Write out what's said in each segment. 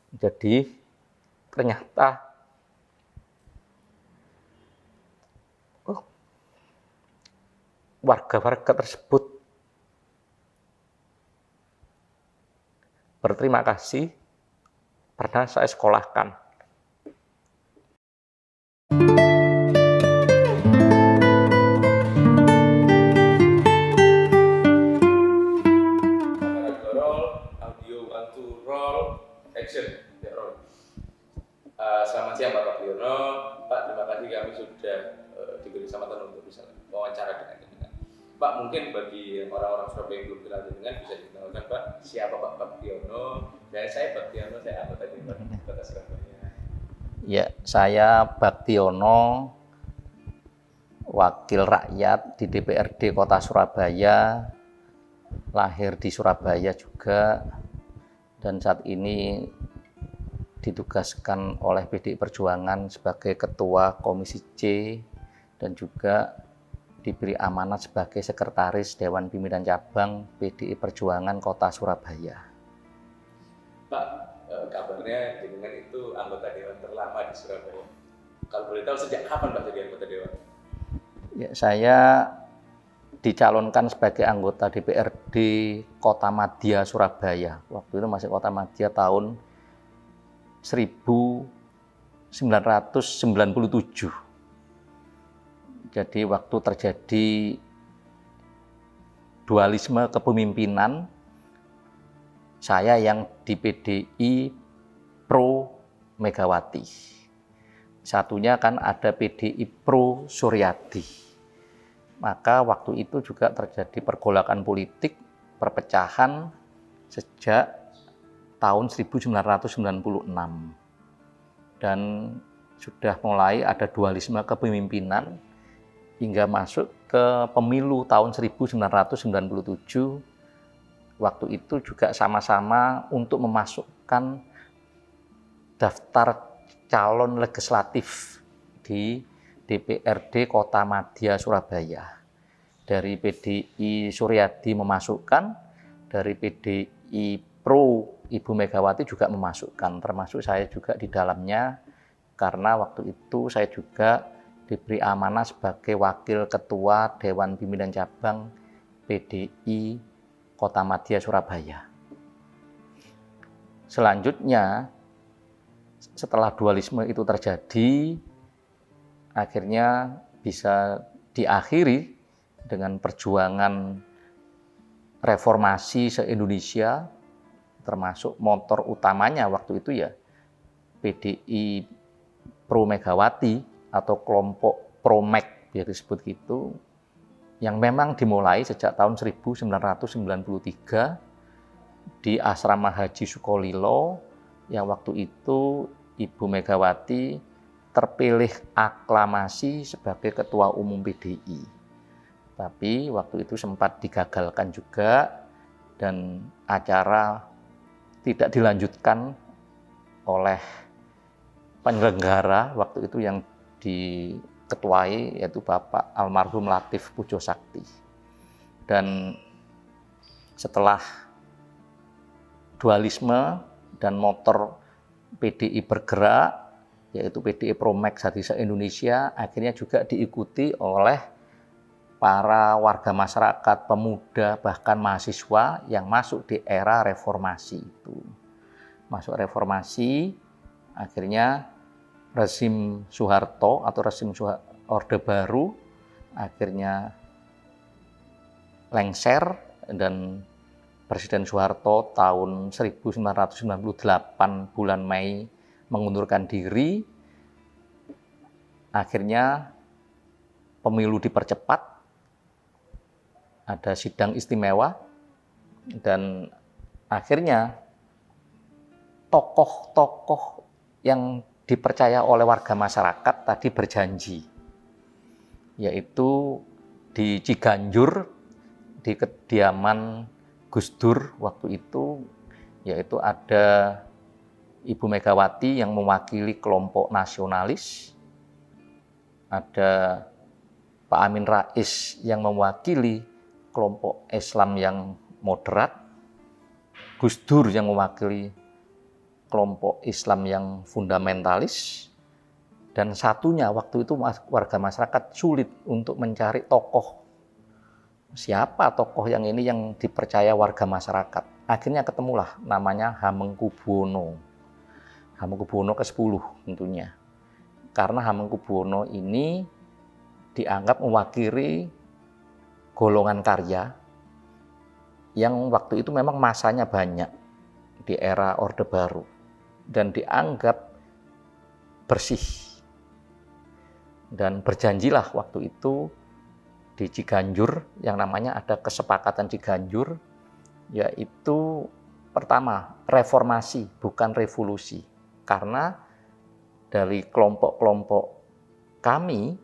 Jadi ternyata warga-warga tersebut berterima kasih pernah saya sekolahkan. Selamat siang Pak Bagdiono. Pak, terima kasih kami sudah diberi kesempatan untuk bisa wawancara dengan Pak. Mungkin bagi orang-orang Surabaya yang belum kenal dengan, bisa dikenalkan Pak, siapa Pak Bagdiono? Dan saya Bagdiono, saya anggota DPRD Kota Surabaya. Ya, saya Bagdiono, wakil rakyat di DPRD Kota Surabaya, lahir di Surabaya juga, dan saat ini ditugaskan oleh PDI Perjuangan sebagai Ketua Komisi C dan juga diberi amanat sebagai Sekretaris Dewan Pimpinan Cabang PDI Perjuangan Kota Surabaya. Pak, kabarnya dengan itu anggota Dewan terlama di Surabaya. Kalau boleh tahu sejak kapan Pak jadi anggota Dewan? Ya, saya dicalonkan sebagai anggota DPRD Kota Madya Surabaya. Waktu itu masih Kota Madya tahun 1997. Jadi waktu terjadi dualisme kepemimpinan, saya yang di PDI pro Megawati. Satunya kan ada PDI pro Suryadi. Maka waktu itu juga terjadi pergolakan politik, perpecahan sejak tahun 1996, dan sudah mulai ada dualisme kepemimpinan hingga masuk ke pemilu tahun 1997. Waktu itu juga sama-sama untuk memasukkan daftar calon legislatif di DPRD Kota Madya Surabaya. Dari PDI Suryadi memasukkan, dari PDI Pro Ibu Megawati juga memasukkan, termasuk saya juga di dalamnya, karena waktu itu saya juga diberi amanah sebagai Wakil Ketua Dewan Pimpinan Cabang PDI Kota Madya Surabaya. Selanjutnya, setelah dualisme itu terjadi, akhirnya bisa diakhiri dengan perjuangan reformasi se-Indonesia, termasuk motor utamanya waktu itu ya PDI Pro Megawati atau kelompok Pro-Meg biar disebut gitu, yang memang dimulai sejak tahun 1993 di Asrama Haji Sukolilo, yang waktu itu Ibu Megawati terpilih aklamasi sebagai Ketua Umum PDI. Tapi waktu itu sempat digagalkan juga dan acara tidak dilanjutkan oleh penyelenggara waktu itu yang diketuai, yaitu Bapak almarhum Latif Pujo Sakti. Dan setelah dualisme dan motor PDI bergerak, yaitu PDI Pro-Meg se-Indonesia, akhirnya juga diikuti oleh para warga masyarakat, pemuda, bahkan mahasiswa yang masuk di era reformasi itu. Masuk reformasi, akhirnya rezim Soeharto atau rezim Orde Baru akhirnya lengser, dan Presiden Soeharto tahun 1998 bulan Mei mengundurkan diri. Akhirnya pemilu dipercepat, ada sidang istimewa, dan akhirnya tokoh-tokoh yang dipercaya oleh warga masyarakat tadi berjanji, yaitu di Ciganjur, di kediaman Gus Dur waktu itu, yaitu ada Ibu Megawati yang mewakili kelompok nasionalis, ada Pak Amin Rais yang mewakili kelompok Islam yang moderat, Gus Dur yang mewakili kelompok Islam yang fundamentalis, dan satunya waktu itu warga masyarakat sulit untuk mencari tokoh. Siapa tokoh yang ini yang dipercaya warga masyarakat? Akhirnya ketemulah namanya Hamengkubuwono. Hamengkubuwono ke-10 tentunya. Karena Hamengkubuwono ini dianggap mewakili golongan karya yang waktu itu memang masanya banyak di era Orde Baru dan dianggap bersih. Dan berjanjilah waktu itu di Ciganjur yang namanya ada kesepakatan Ciganjur, yaitu pertama reformasi bukan revolusi, karena dari kelompok-kelompok kami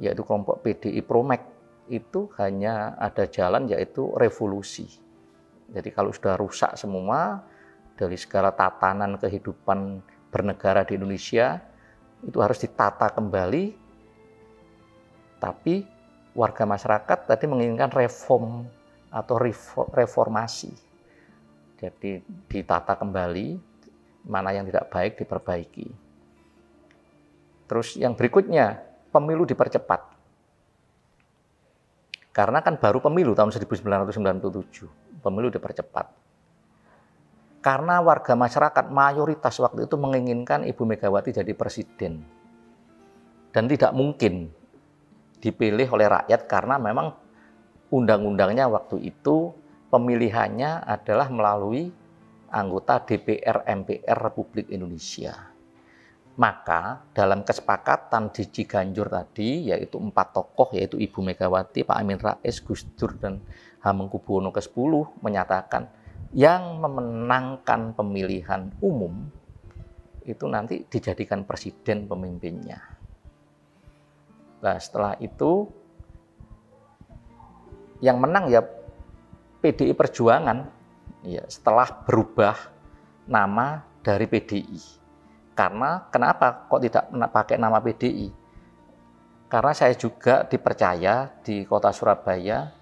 yaitu kelompok PDI Promek itu hanya ada jalan yaitu revolusi. Jadi kalau sudah rusak semua dari segala tatanan kehidupan bernegara di Indonesia itu harus ditata kembali, tapi warga masyarakat tadi menginginkan reform atau reformasi. Jadi ditata kembali, mana yang tidak baik diperbaiki. Terus yang berikutnya, pemilu dipercepat. Karena kan baru pemilu tahun 1997, pemilu dipercepat. Karena warga masyarakat mayoritas waktu itu menginginkan Ibu Megawati jadi presiden. Dan tidak mungkin dipilih oleh rakyat karena memang undang-undangnya waktu itu pemilihannya adalah melalui anggota DPR MPR Republik Indonesia. Maka dalam kesepakatan di Ciganjur tadi yaitu 4 tokoh yaitu Ibu Megawati, Pak Amin Rais, Gus Dur dan Hamengkubuwono ke-10 menyatakan yang memenangkan pemilihan umum itu nanti dijadikan presiden pemimpinnya. Nah, setelah itu yang menang ya PDI Perjuangan ya, setelah berubah nama dari PDI. Karena kenapa kok tidak pakai nama PDI? Karena saya juga dipercaya di Kota Surabaya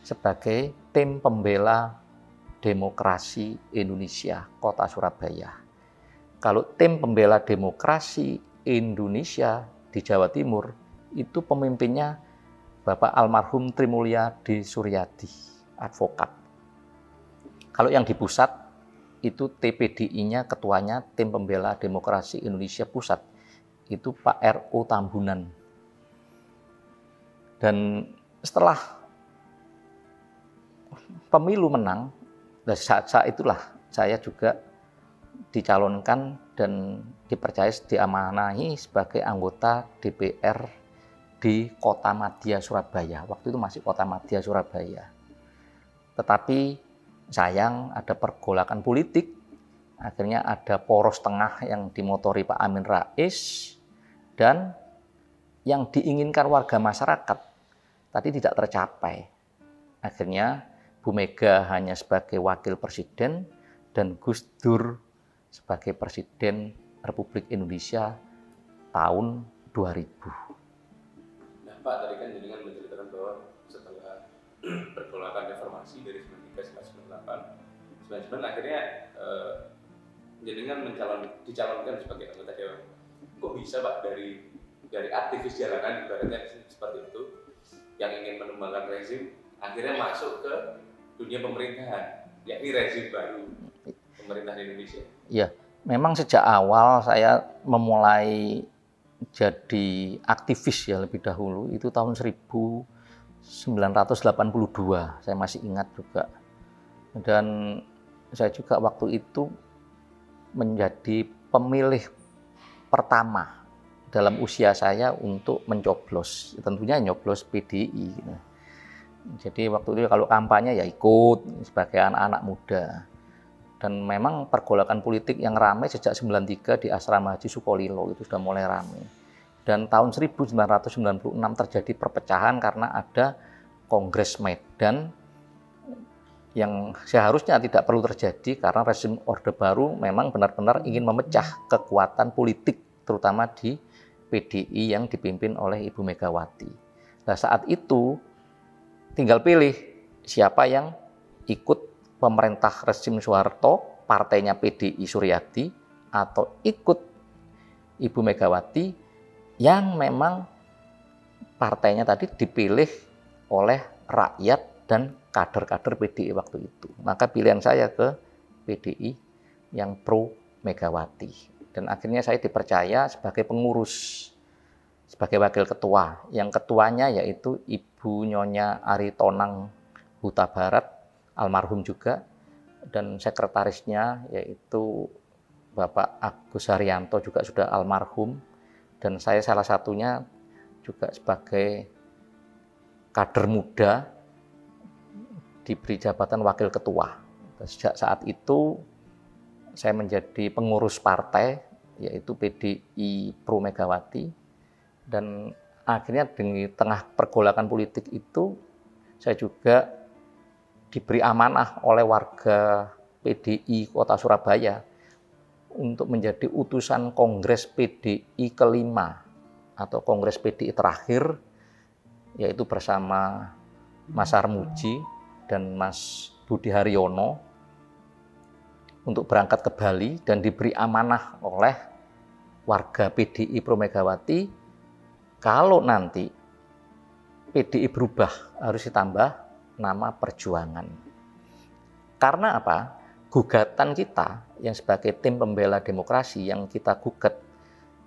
sebagai tim pembela demokrasi Indonesia Kota Surabaya. Kalau tim pembela demokrasi Indonesia di Jawa Timur itu pemimpinnya Bapak almarhum Trimulyadi Suryadi, advokat. Kalau yang di pusat itu TPDI-nya, ketuanya Tim Pembela Demokrasi Indonesia Pusat, itu Pak R.O. Tambunan. Dan setelah pemilu menang, dan saat itulah saya juga dicalonkan dan dipercaya diamanahi sebagai anggota DPR di Kota Madya Surabaya. Waktu itu masih Kota Madya Surabaya. Tetapi sayang ada pergolakan politik, akhirnya ada poros tengah yang dimotori Pak Amin Rais dan yang diinginkan warga masyarakat tadi tidak tercapai. Akhirnya Bu Mega hanya sebagai wakil presiden dan Gus Dur sebagai presiden Republik Indonesia tahun 2000. Pak, tadi kan jenengan menceritakan bahwa setelah pergolakan reformasi dari 93 sampai 98, 99 akhirnya jenengan dicalonkan sebagai anggota dewan. Kok bisa Pak dari aktivis jalanan ibaratnya seperti itu yang ingin menumbangkan rezim akhirnya masuk ke dunia pemerintahan, yakni rezim baru pemerintah di Indonesia? Iya, memang sejak awal saya memulai jadi aktivis ya lebih dahulu itu tahun 1982, saya masih ingat juga. Dan saya juga waktu itu menjadi pemilih pertama dalam usia saya untuk mencoblos, tentunya nyoblos PDI. Jadi waktu itu kalau kampanye ya ikut sebagai anak-anak muda. Dan memang pergolakan politik yang ramai sejak 93 di Asrama Haji Sukolilo itu sudah mulai ramai. Dan tahun 1996 terjadi perpecahan karena ada Kongres Medan yang seharusnya tidak perlu terjadi karena rezim Orde Baru memang benar-benar ingin memecah kekuatan politik terutama di PDI yang dipimpin oleh Ibu Megawati. Nah, saat itu tinggal pilih siapa yang ikut pemerintah rezim Soeharto partainya PDI Suryadi atau ikut Ibu Megawati yang memang partainya tadi dipilih oleh rakyat dan kader-kader PDI waktu itu. Maka pilihan saya ke PDI yang pro Megawati. Dan akhirnya saya dipercaya sebagai pengurus, sebagai wakil ketua. Yang ketuanya yaitu Ibu Nyonya Aritonang Huta Barat, almarhum juga. Dan sekretarisnya yaitu Bapak Agus Haryanto juga sudah almarhum. Dan saya salah satunya juga sebagai kader muda diberi jabatan wakil ketua. Sejak saat itu saya menjadi pengurus partai yaitu PDI Pro Megawati, dan akhirnya di tengah pergolakan politik itu saya juga diberi amanah oleh warga PDI Kota Surabaya untuk menjadi utusan Kongres PDI kelima atau Kongres PDI terakhir, yaitu bersama Mas Armuji dan Mas Budi Haryono untuk berangkat ke Bali dan diberi amanah oleh warga PDI Pro Megawati kalau nanti PDI berubah harus ditambah nama Perjuangan. Karena apa? Gugatan kita yang sebagai tim pembela demokrasi yang kita gugat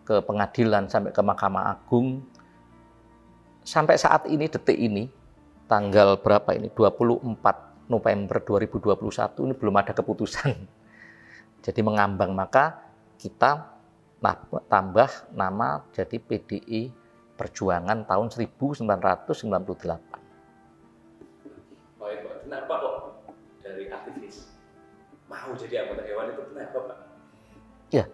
ke pengadilan sampai ke Mahkamah Agung sampai saat ini, detik ini, tanggal berapa ini? 24 November 2021 ini belum ada keputusan. Jadi mengambang, maka kita tambah nama jadi PDI Perjuangan tahun 1998. Baik, Pak. Kenapa kok dari aktivis mau jadi anggota dewan itu kenapa, Pak? Ya,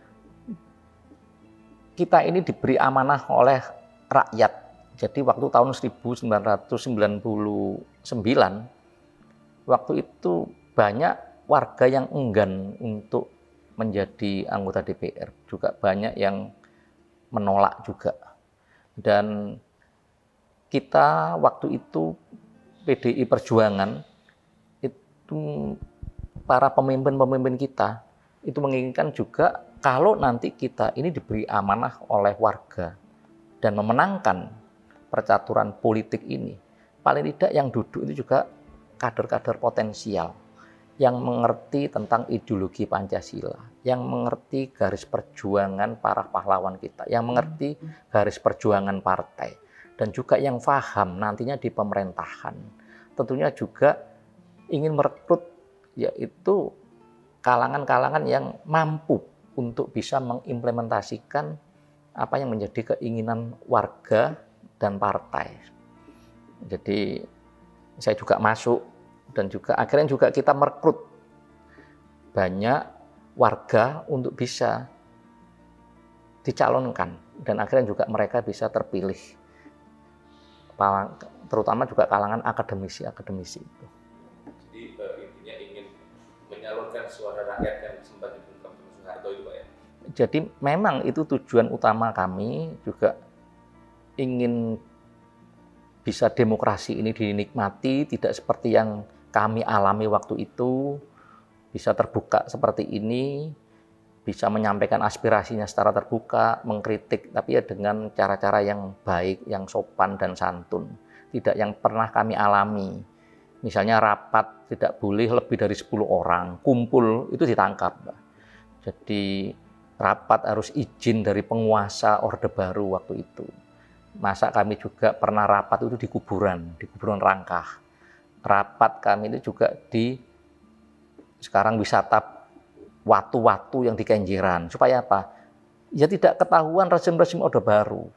kita ini diberi amanah oleh rakyat. Jadi waktu tahun 1999, waktu itu banyak warga yang enggan untuk menjadi anggota DPR, juga banyak yang menolak juga. Dan kita waktu itu PDI Perjuangan itu para pemimpin-pemimpin kita itu menginginkan juga kalau nanti kita ini diberi amanah oleh warga dan memenangkan percaturan politik ini, paling tidak yang duduk itu juga kader-kader potensial yang mengerti tentang ideologi Pancasila, yang mengerti garis perjuangan para pahlawan kita, yang mengerti garis perjuangan partai, dan juga yang paham nantinya di pemerintahan. Tentunya juga ingin merekrut yaitu kalangan-kalangan yang mampu untuk bisa mengimplementasikan apa yang menjadi keinginan warga dan partai. Jadi saya juga masuk, dan juga akhirnya juga kita merekrut banyak warga untuk bisa dicalonkan, dan akhirnya juga mereka bisa terpilih, terutama juga kalangan akademisi itu. Jadi intinya ingin menyalurkan suara rakyat yang sempat dibungkam Soeharto itu, Pak ya? Jadi memang itu tujuan utama kami, juga ingin bisa demokrasi ini dinikmati, tidak seperti yang kami alami waktu itu, bisa terbuka seperti ini, bisa menyampaikan aspirasinya secara terbuka, mengkritik, tapi ya dengan cara-cara yang baik, yang sopan dan santun. Tidak yang pernah kami alami. Misalnya rapat tidak boleh lebih dari 10 orang, kumpul itu ditangkap. Jadi rapat harus izin dari penguasa Orde Baru waktu itu. Masa kami juga pernah rapat itu di kuburan Rangkah. Rapat kami itu juga di sekarang wisata watu-watu yang di Kenjeran. Supaya apa? Ya tidak ketahuan rezim-rezim Orde Baru.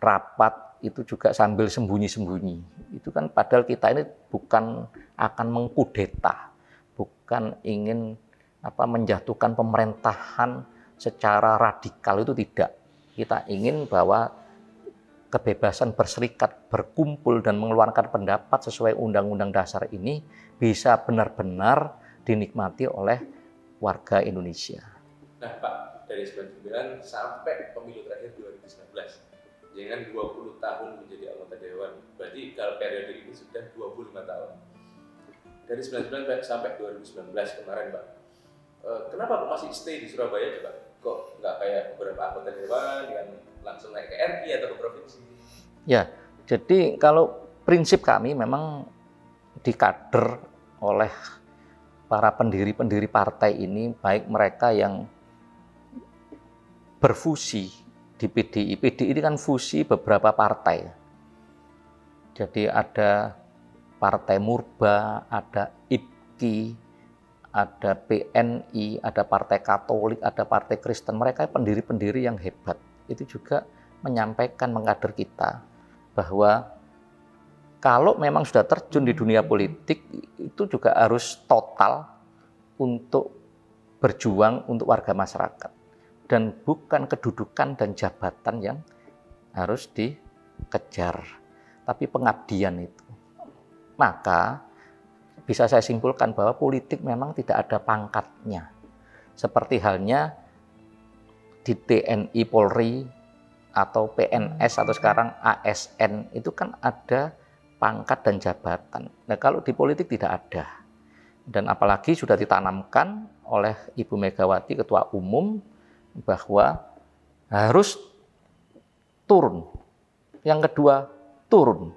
Rapat itu juga sambil sembunyi-sembunyi. Itu kan padahal kita ini bukan akan mengkudeta, bukan ingin menjatuhkan pemerintahan secara radikal, itu tidak. Kita ingin bahwa kebebasan berserikat, berkumpul, dan mengeluarkan pendapat sesuai Undang-Undang Dasar ini bisa benar-benar dinikmati oleh warga Indonesia. Nah Pak, dari 99 sampai pemilu terakhir 2019, jadi kan 20 tahun menjadi anggota Dewan, berarti kalau periode ini sudah 25 tahun. Dari 99 sampai 2019 kemarin Pak, kenapa kok masih stay di Surabaya coba? Kok nggak kayak beberapa anggota dewan yang langsung naik ke RI atau ke provinsi? Ya, jadi kalau prinsip kami memang dikader oleh para pendiri-pendiri partai ini, baik mereka yang berfusi di PDI. PDI ini kan fusi beberapa partai. Jadi ada Partai Murba, ada IPKI, ada PNI, ada Partai Katolik, ada Partai Kristen. Mereka pendiri-pendiri yang hebat. Itu juga menyampaikan, mengkader kita bahwa kalau memang sudah terjun di dunia politik, itu juga harus total untuk berjuang untuk warga masyarakat. Dan bukan kedudukan dan jabatan yang harus dikejar, tapi pengabdian itu. Maka bisa saya simpulkan bahwa politik memang tidak ada pangkatnya. Seperti halnya di TNI, Polri, atau PNS, atau sekarang ASN, itu kan ada pangkat dan jabatan. Nah, kalau di politik tidak ada. Dan apalagi sudah ditanamkan oleh Ibu Megawati, Ketua Umum, bahwa harus turun. Yang kedua, turun.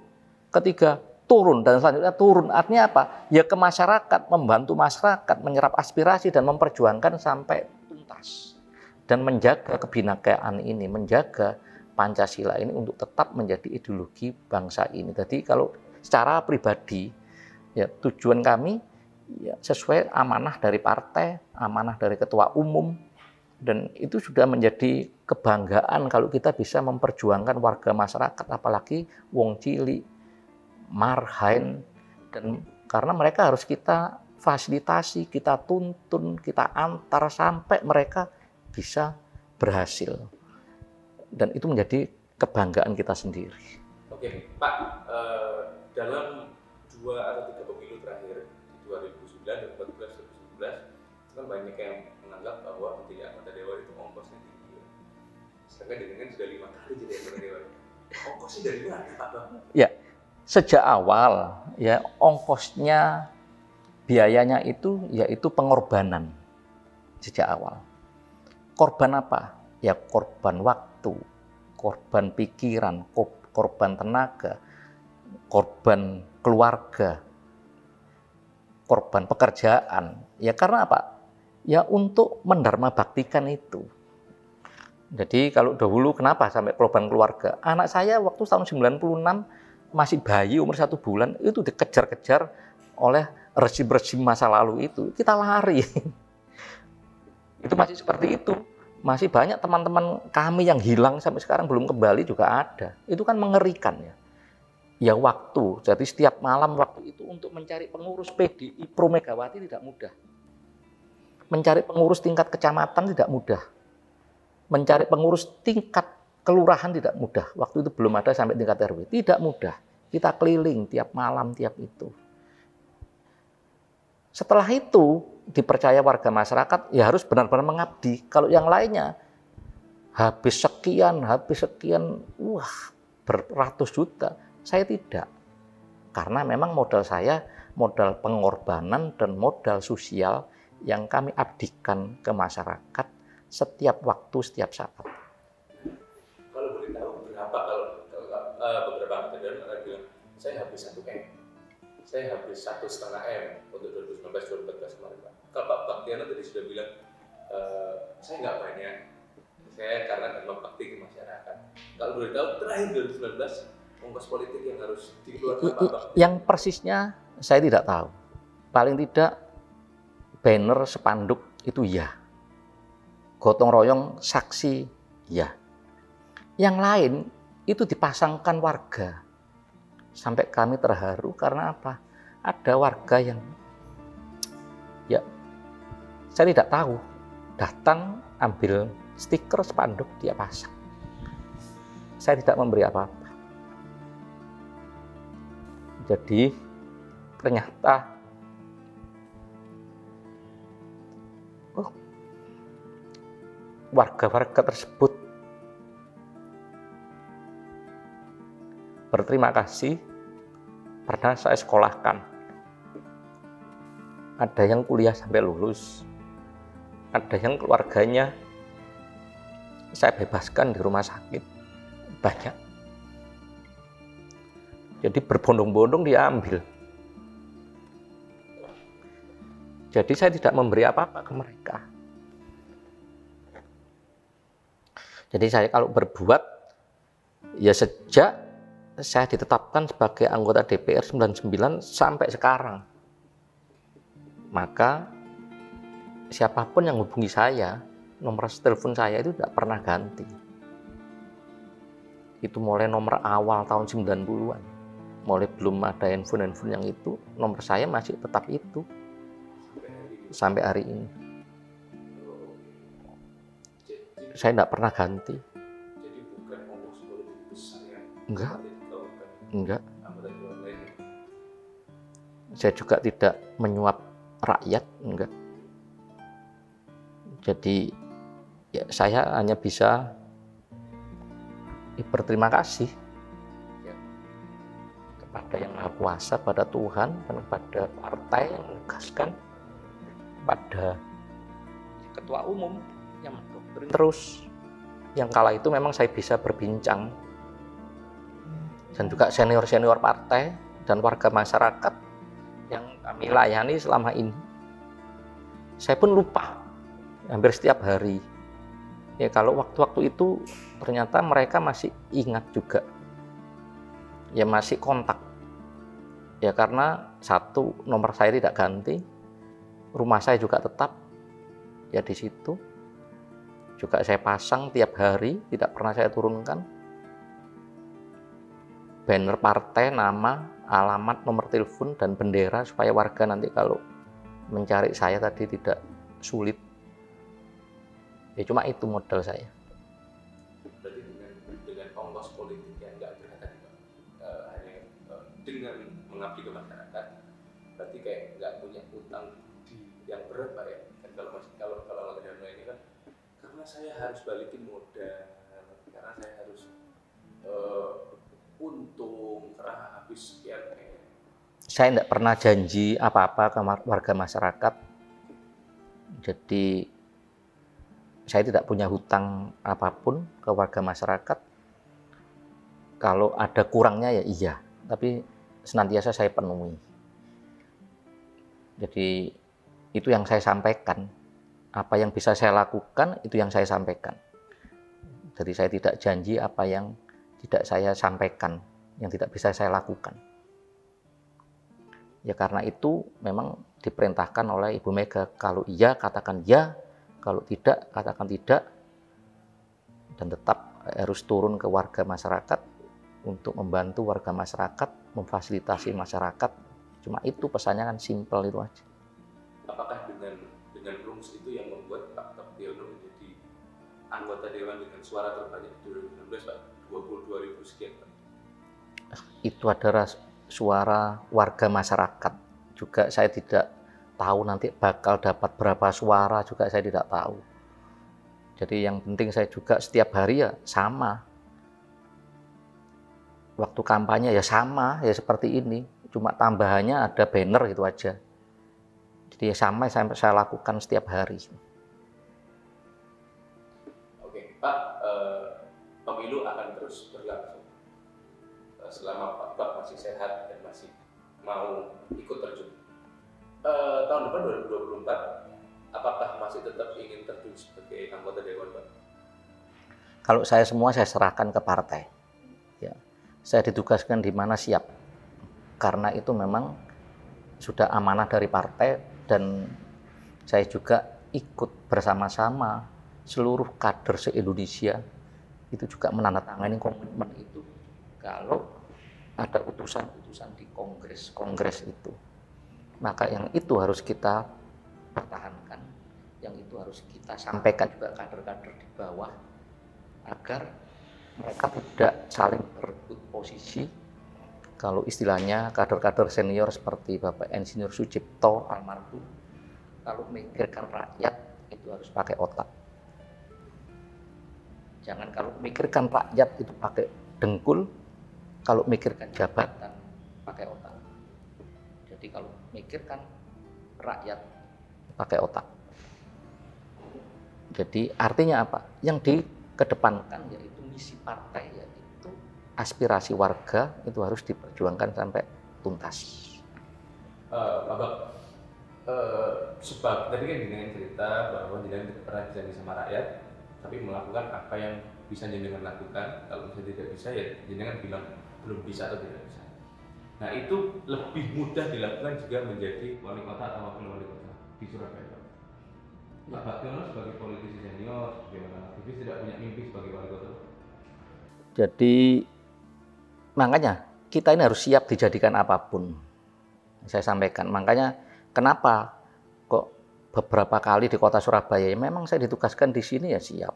Ketiga, turun. Dan selanjutnya turun. Artinya apa? Ya ke masyarakat, membantu masyarakat, menyerap aspirasi dan memperjuangkan sampai tuntas. Dan menjaga kebinekaan ini, menjaga Pancasila ini untuk tetap menjadi ideologi bangsa ini. Jadi kalau secara pribadi, ya tujuan kami ya sesuai amanah dari partai, amanah dari Ketua Umum, dan itu sudah menjadi kebanggaan kalau kita bisa memperjuangkan warga masyarakat, apalagi wong cilik, marhain, dan karena mereka harus kita fasilitasi, kita tuntun, kita antar sampai mereka bisa berhasil. Dan itu menjadi kebanggaan kita sendiri. Oke, Pak, dalam 2 atau 3 pemilu terakhir di 2009, 2014, 2019, itu kan banyak yang menganggap bahwa menjadi anggota dewan itu ongkosnya tinggi. Sedangkan dengan sudah 5 kali jadi anggota dewan. Ongkosnya dari mana, Pak? Ya, sejak awal ya ongkosnya, biayanya itu yaitu pengorbanan sejak awal. Korban apa? Ya korban waktu, korban pikiran, korban tenaga, korban keluarga, korban pekerjaan. Ya karena apa? Ya untuk mendharma baktikan itu. Jadi kalau dahulu kenapa sampai korban keluarga? Anak saya waktu tahun 96 masih bayi umur 1 bulan itu dikejar-kejar oleh rezim-rezim masa lalu itu. Kita lari. Itu masih seperti itu. Masih banyak teman-teman kami yang hilang sampai sekarang belum kembali juga ada. Itu kan mengerikan ya. Ya waktu, jadi setiap malam waktu itu untuk mencari pengurus PDI Pro Megawati tidak mudah. Mencari pengurus tingkat kecamatan tidak mudah. Mencari pengurus tingkat kelurahan tidak mudah. Waktu itu belum ada sampai tingkat RW. Tidak mudah. Kita keliling tiap malam, tiap itu. Setelah itu dipercaya warga masyarakat, ya harus benar-benar mengabdi. Kalau yang lainnya habis sekian, wah beratus juta. Saya tidak. Karena memang modal saya, modal pengorbanan dan modal sosial yang kami abdikan ke masyarakat setiap waktu, setiap saat. Kalau boleh tahu berapa kalau beberapa anggota dewan akan bilang, saya habis 1 M. Saya habis 1,5 M untuk 2019-2014 kemarin, Pak. Kalau Pak Baktiano tadi sudah bilang, saya nggak banyak, saya karena memang bakti ke masyarakat. Kalau boleh tahu, terakhir 2019, ongkos politik yang harus dikeluarkan Pak Baktiano? Yang persisnya saya tidak tahu. Paling tidak banner, spanduk itu ya. Gotong royong, saksi ya. Yang lain itu dipasangkan warga. Sampai kami terharu karena apa? Ada warga yang ya saya tidak tahu, datang ambil stiker spanduk dia pasang. Saya tidak memberi apa-apa. Jadi ternyata warga-warga tersebut berterima kasih karena saya sekolahkan. Ada yang kuliah sampai lulus, ada yang keluarganya saya bebaskan di rumah sakit, banyak. Jadi berbondong-bondong diambil. Jadi saya tidak memberi apa-apa ke mereka. Jadi saya kalau berbuat, ya sejak saya ditetapkan sebagai anggota DPR 99 sampai sekarang, maka siapapun yang hubungi saya, nomor telepon saya itu tidak pernah ganti. Itu mulai nomor awal tahun 90-an. Mulai belum ada handphone yang itu, nomor saya masih tetap itu. Sampai hari ini. Saya tidak pernah ganti. Jadi bukan ongkos politik besar ya? Enggak. Saya juga tidak menyuap rakyat, enggak. Jadi ya saya hanya bisa berterima kasih ya, kepada Yang Maha Kuasa, pada Tuhan, dan kepada partai yang menegaskan, pada ketua umum yang mendoktrin terus. Yang kala itu memang saya bisa berbincang, dan juga senior-senior partai dan warga masyarakat yang kami layani selama ini. Saya pun lupa hampir setiap hari. Ya kalau waktu-waktu itu ternyata mereka masih ingat juga. Ya masih kontak. Ya karena satu, nomor saya tidak ganti. Rumah saya juga tetap ya di situ. Juga saya pasang tiap hari, tidak pernah saya turunkan. Banner partai, nama, alamat, nomor telepon, dan bendera supaya warga nanti kalau mencari saya tadi tidak sulit. Ya cuma itu modal saya. Berarti dengan ongkos politik yang nggak kelihatan, hanya dengan mengabdi ke masyarakat, berarti kayak nggak punya utang yang berat Pak ya. Kan kalau anggota Dharma ini kan, karena saya harus balikin modal, karena saya harus untung, karena habis sekian. Saya tidak pernah janji apa-apa ke warga masyarakat. Jadi saya tidak punya hutang apapun ke warga masyarakat. Kalau ada kurangnya ya iya, tapi senantiasa saya penuhi. Jadi itu yang saya sampaikan. Apa yang bisa saya lakukan, itu yang saya sampaikan. Jadi saya tidak janji apa yang tidak saya sampaikan, yang tidak bisa saya lakukan. Ya karena itu memang diperintahkan oleh Ibu Mega, kalau iya katakan ya, kalau tidak katakan tidak, dan tetap harus turun ke warga masyarakat untuk membantu warga masyarakat, memfasilitasi masyarakat. Cuma itu pesannya kan simpel itu aja. Apakah dengan rumus itu yang membuat Pak Kaptiono menjadi anggota dewan dengan suara terbanyak di 2019 Pak, 22.000 sekian Pak? Itu adalah suara warga masyarakat. Juga saya tidak tahu nanti bakal dapat berapa suara, juga saya tidak tahu. Jadi yang penting saya juga setiap hari ya sama. Waktu kampanye ya sama, ya seperti ini. Cuma tambahannya ada banner gitu aja. Jadi ya sama saya lakukan setiap hari. Oke, Pak, pemilu akan terus berlangsung selama Pak masih sehat dan masih mau ikut terjun. Tahun depan 2024, apakah masih tetap ingin terjun sebagai anggota dewan Pak? Kalau saya semua saya serahkan ke partai. Ya, saya ditugaskan di mana siap. Karena itu memang sudah amanah dari partai, dan saya juga ikut bersama-sama seluruh kader se-Indonesia itu juga menandatangani komitmen itu. Kalau ada utusan-utusan di kongres itu, maka yang itu harus kita pertahankan, yang itu harus kita sampaikan juga kader-kader di bawah, agar mereka tidak saling berebut posisi. Kalau istilahnya kader-kader senior seperti Bapak Insinyur Sucipto almarhum, kalau memikirkan rakyat itu harus pakai otak. Jangan kalau memikirkan rakyat itu pakai dengkul, kalau memikirkan jabatan pakai otak. Jadi kalau memikirkan rakyat pakai otak. Jadi artinya apa? Yang dikedepankan yaitu misi partai, yaitu aspirasi warga itu harus diperjuangkan sampai tuntas. Bapak, sebab tadi kan dengan cerita bahwa jenengan tidak pernah janji sama rakyat, tapi melakukan apa yang bisa jenengan lakukan. Kalau misalnya tidak bisa, ya jenengan bilang belum bisa atau tidak bisa. Nah, itu lebih mudah dilakukan jika menjadi wali kota atau wakil wali kota di Surabaya. Pak Bagiono sebagai politisi senior, bagaimana aktivis tidak punya mimpi sebagai wali kota? Jadi makanya kita ini harus siap dijadikan apapun. Saya sampaikan, makanya kenapa kok beberapa kali di kota Surabaya memang saya ditugaskan di sini ya siap.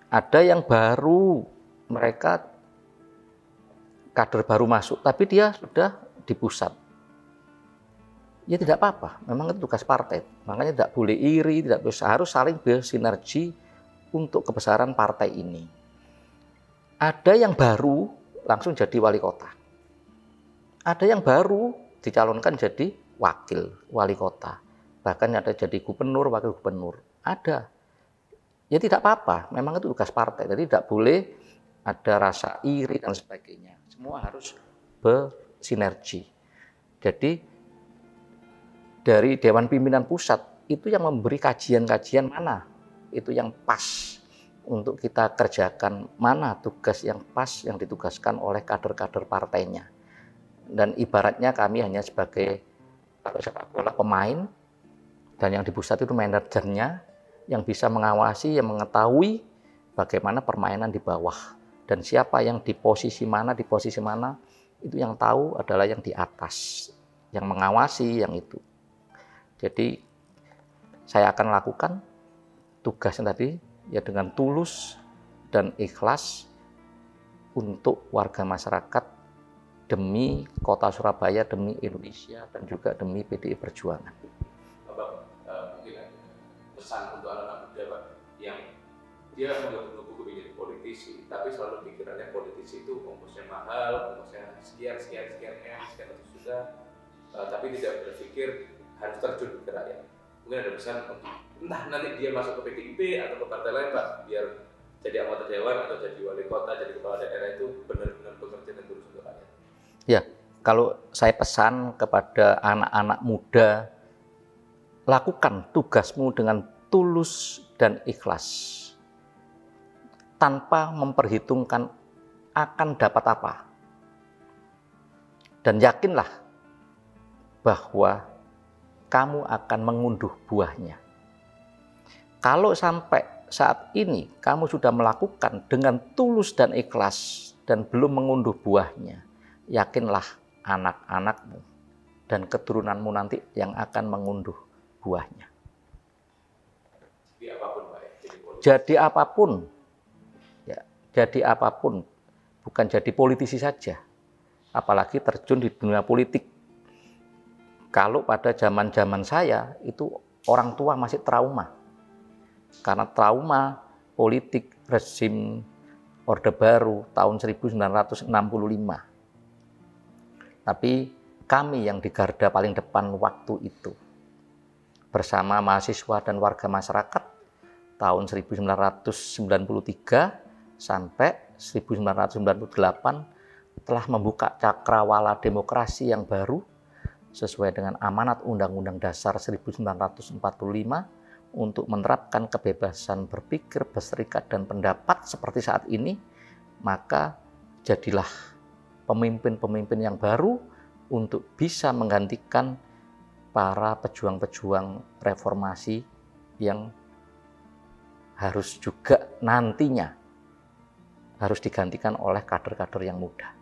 Ada yang baru, mereka kader baru masuk, tapi dia sudah di pusat. Ya tidak apa-apa, memang itu tugas partai. Makanya tidak boleh iri, tidak bisa, harus saling bersinergi untuk kebesaran partai ini. Ada yang baru langsung jadi wali kota. Ada yang baru dicalonkan jadi wakil wali kota. Bahkan ada jadi gubernur, wakil gubernur. Ada. Ya tidak apa-apa, memang itu tugas partai. Jadi tidak boleh ada rasa iri dan sebagainya. Semua harus bersinergi. Jadi dari Dewan Pimpinan Pusat itu yang memberi kajian-kajian mana itu yang pas untuk kita kerjakan, mana tugas yang pas yang ditugaskan oleh kader-kader partainya. Dan ibaratnya kami hanya sebagai sepak bola pemain, dan yang di pusat itu manajernya yang bisa mengawasi, yang mengetahui bagaimana permainan di bawah. Dan siapa yang di posisi mana itu yang tahu adalah yang di atas, yang mengawasi yang itu. Jadi saya akan lakukan tugasnya tadi ya dengan tulus dan ikhlas untuk warga masyarakat demi kota Surabaya, demi Indonesia, dan juga demi PDI Perjuangan. Bapak, mungkin pesan untuk anak-anak muda Pak, yang dia menunggu menjadi politisi, tapi selalu pikirannya politisi itu ongkosnya mahal, ongkosnya sekian itu sudah, tapi tidak berpikir harus terjun ke rakyat. Mungkin ada pesan untuk entah nanti dia masuk ke PDIP atau ke partai lain Pak, biar jadi anggota dewan atau jadi wali kota, jadi kepala daerah itu benar-benar bekerja dan tulus untuk rakyat. Ya, kalau saya pesan kepada anak-anak muda, lakukan tugasmu dengan tulus dan ikhlas, tanpa memperhitungkan akan dapat apa. Dan yakinlah bahwa kamu akan mengunduh buahnya. Kalau sampai saat ini kamu sudah melakukan dengan tulus dan ikhlas dan belum mengunduh buahnya, yakinlah anak-anakmu dan keturunanmu nanti yang akan mengunduh buahnya. Jadi apapun, ya, jadi apapun, bukan jadi politisi saja, apalagi terjun di dunia politik. Kalau pada zaman-zaman saya itu orang tua masih trauma, karena trauma politik rezim Orde Baru tahun 1965. Tapi kami yang di garda paling depan waktu itu, bersama mahasiswa dan warga masyarakat tahun 1993 sampai 1998 telah membuka cakrawala demokrasi yang baru sesuai dengan amanat Undang-Undang Dasar 1945 untuk menerapkan kebebasan berpikir, berserikat, dan pendapat seperti saat ini, maka jadilah pemimpin-pemimpin yang baru untuk bisa menggantikan para pejuang-pejuang reformasi yang harus juga nantinya harus digantikan oleh kader-kader yang muda.